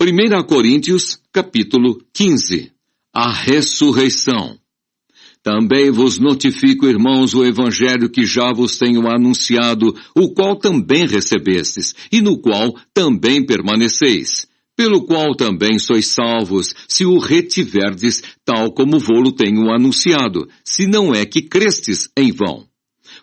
1 Coríntios, capítulo 15. A ressurreição. Também vos notifico, irmãos, o evangelho que já vos tenho anunciado, o qual também recebestes, e no qual também permaneceis, pelo qual também sois salvos, se o retiverdes, tal como vô-lo tenho anunciado, se não é que crestes em vão.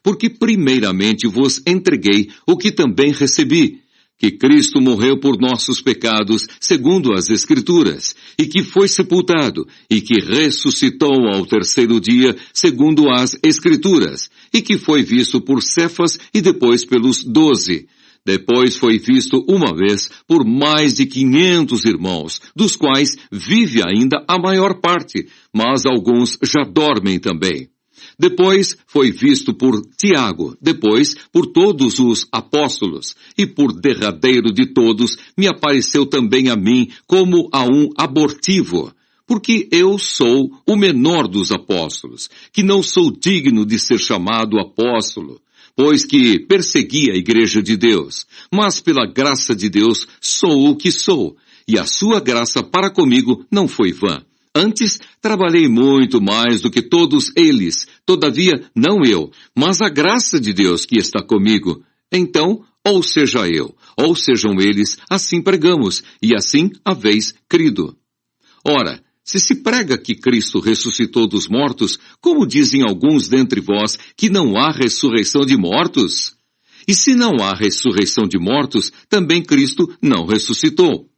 Porque primeiramente vos entreguei o que também recebi, que Cristo morreu por nossos pecados, segundo as Escrituras, e que foi sepultado, e que ressuscitou ao terceiro dia, segundo as Escrituras, e que foi visto por Cefas e depois pelos 12. Depois foi visto uma vez por mais de 500 irmãos, dos quais vive ainda a maior parte, mas alguns já dormem também. Depois foi visto por Tiago, depois por todos os apóstolos, e por derradeiro de todos me apareceu também a mim como a um abortivo, porque eu sou o menor dos apóstolos, que não sou digno de ser chamado apóstolo, pois que persegui a igreja de Deus, mas pela graça de Deus sou o que sou, e a sua graça para comigo não foi vã. Antes, trabalhei muito mais do que todos eles, todavia não eu, mas a graça de Deus que está comigo. Então, ou seja eu, ou sejam eles, assim pregamos, e assim haveis crido. Ora, se prega que Cristo ressuscitou dos mortos, como dizem alguns dentre vós que não há ressurreição de mortos? E se não há ressurreição de mortos, também Cristo não ressuscitou.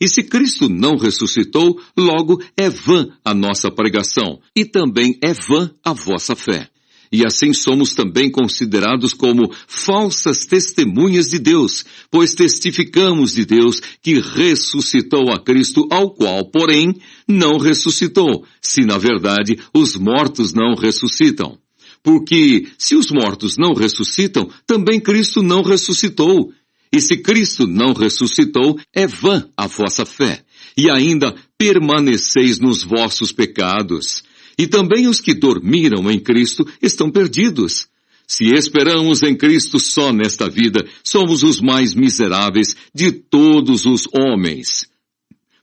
E se Cristo não ressuscitou, logo é vã a nossa pregação, e também é vã a vossa fé. E assim somos também considerados como falsas testemunhas de Deus, pois testificamos de Deus que ressuscitou a Cristo, ao qual, porém, não ressuscitou, se na verdade os mortos não ressuscitam. Porque se os mortos não ressuscitam, também Cristo não ressuscitou. E se Cristo não ressuscitou, é vã a vossa fé, e ainda permaneceis nos vossos pecados. E também os que dormiram em Cristo estão perdidos. Se esperamos em Cristo só nesta vida, somos os mais miseráveis de todos os homens.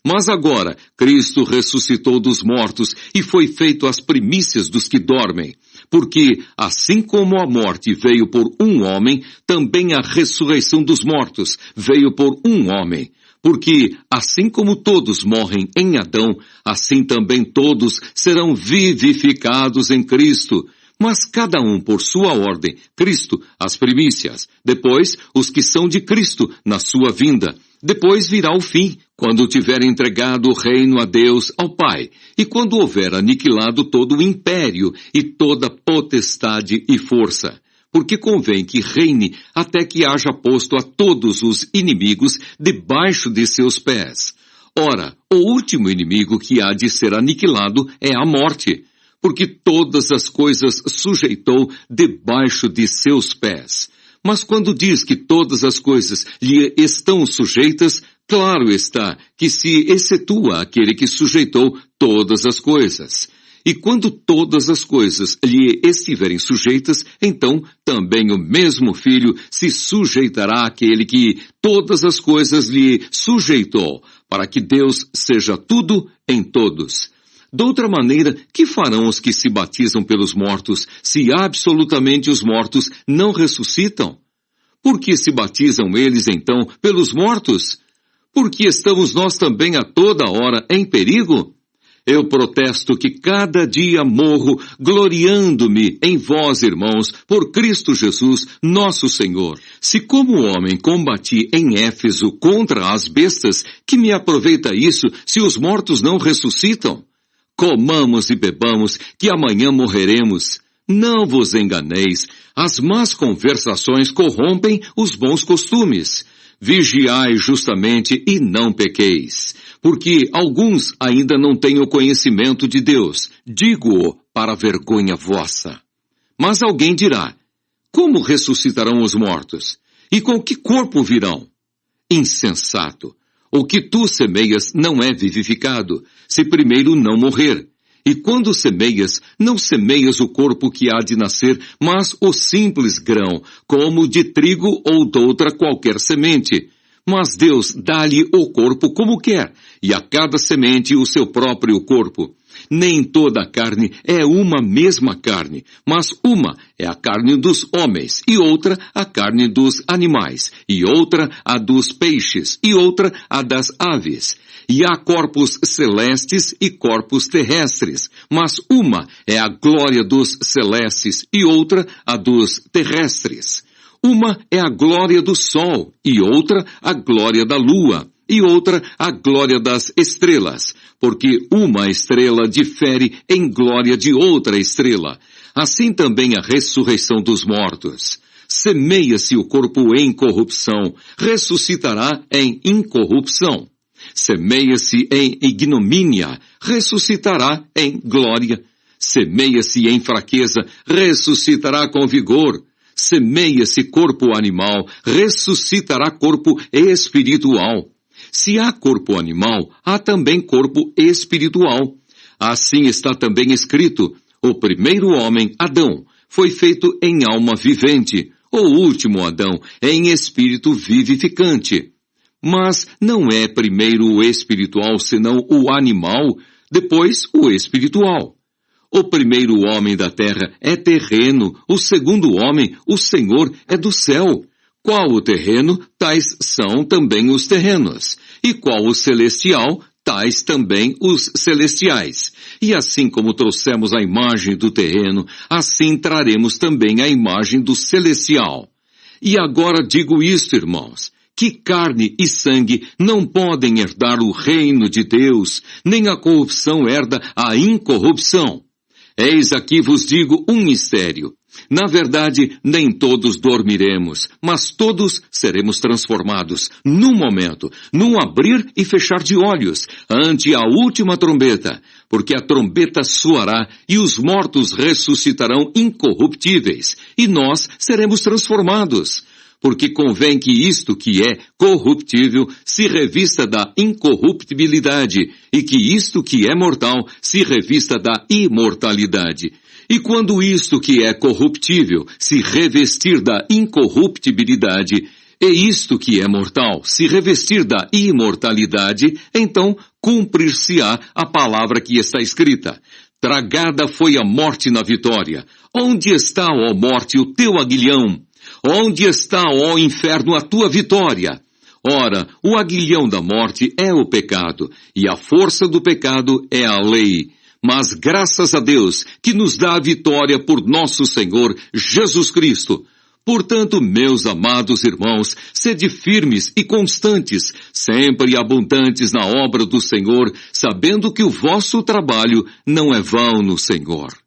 Mas agora, Cristo ressuscitou dos mortos e foi feito as primícias dos que dormem. Porque, assim como a morte veio por um homem, também a ressurreição dos mortos veio por um homem. Porque, assim como todos morrem em Adão, assim também todos serão vivificados em Cristo. Mas cada um por sua ordem, Cristo, as primícias, depois os que são de Cristo na sua vinda. Depois virá o fim, quando tiver entregado o reino a Deus, ao Pai, e quando houver aniquilado todo o império e toda potestade e força. Porque convém que reine até que haja posto a todos os inimigos debaixo de seus pés. Ora, o último inimigo que há de ser aniquilado é a morte, porque todas as coisas sujeitou debaixo de seus pés. Mas quando diz que todas as coisas lhe estão sujeitas, claro está que se excetua aquele que sujeitou todas as coisas. E quando todas as coisas lhe estiverem sujeitas, então também o mesmo Filho se sujeitará àquele que todas as coisas lhe sujeitou, para que Deus seja tudo em todos. De outra maneira, que farão os que se batizam pelos mortos, se absolutamente os mortos não ressuscitam? Por que se batizam eles, então, pelos mortos? Porque estamos nós também a toda hora em perigo? Eu protesto que cada dia morro gloriando-me em vós, irmãos, por Cristo Jesus, nosso Senhor. Se como homem combati em Éfeso contra as bestas, que me aproveita isso se os mortos não ressuscitam? Comamos e bebamos, que amanhã morreremos. Não vos enganeis, as más conversações corrompem os bons costumes. Vigiai justamente e não pequeis, porque alguns ainda não têm o conhecimento de Deus. Digo-o para vergonha vossa. Mas alguém dirá, como ressuscitarão os mortos? E com que corpo virão? Insensato! O que tu semeias não é vivificado, se primeiro não morrer. E quando semeias, não semeias o corpo que há de nascer, mas o simples grão, como de trigo ou de outra qualquer semente. Mas Deus dá-lhe o corpo como quer, e a cada semente o seu próprio corpo. Nem toda a carne é uma mesma carne, mas uma é a carne dos homens, e outra a carne dos animais, e outra a dos peixes, e outra a das aves. E há corpos celestes e corpos terrestres, mas uma é a glória dos celestes, e outra a dos terrestres. Uma é a glória do sol, e outra a glória da lua, e outra a glória das estrelas, porque uma estrela difere em glória de outra estrela. Assim também a ressurreição dos mortos. Semeia-se o corpo em corrupção, ressuscitará em incorrupção. Semeia-se em ignomínia, ressuscitará em glória. Semeia-se em fraqueza, ressuscitará com vigor. Semeia-se corpo animal, ressuscitará corpo espiritual. Se há corpo animal, há também corpo espiritual. Assim está também escrito: o primeiro homem, Adão, foi feito em alma vivente, o último Adão em espírito vivificante. Mas não é primeiro o espiritual, senão o animal, depois o espiritual. O primeiro homem da terra é terreno, o segundo homem, o Senhor, é do céu. Qual o terreno, tais são também os terrenos. E qual o celestial, tais também os celestiais. E assim como trouxemos a imagem do terreno, assim traremos também a imagem do celestial. E agora digo isto, irmãos, que carne e sangue não podem herdar o reino de Deus, nem a corrupção herda a incorrupção. Eis aqui vos digo um mistério. Na verdade, nem todos dormiremos, mas todos seremos transformados, num momento, num abrir e fechar de olhos, ante a última trombeta, porque a trombeta soará e os mortos ressuscitarão incorruptíveis, e nós seremos transformados. Porque convém que isto que é corruptível se revista da incorruptibilidade, e que isto que é mortal se revista da imortalidade. E quando isto que é corruptível se revestir da incorruptibilidade, e isto que é mortal se revestir da imortalidade, então cumprir-se-á a palavra que está escrita: tragada foi a morte na vitória. Onde está, ó morte, o teu aguilhão? Onde está, ó inferno, a tua vitória? Ora, o aguilhão da morte é o pecado, e a força do pecado é a lei. Mas graças a Deus, que nos dá a vitória por nosso Senhor Jesus Cristo. Portanto, meus amados irmãos, sede firmes e constantes, sempre abundantes na obra do Senhor, sabendo que o vosso trabalho não é vão no Senhor.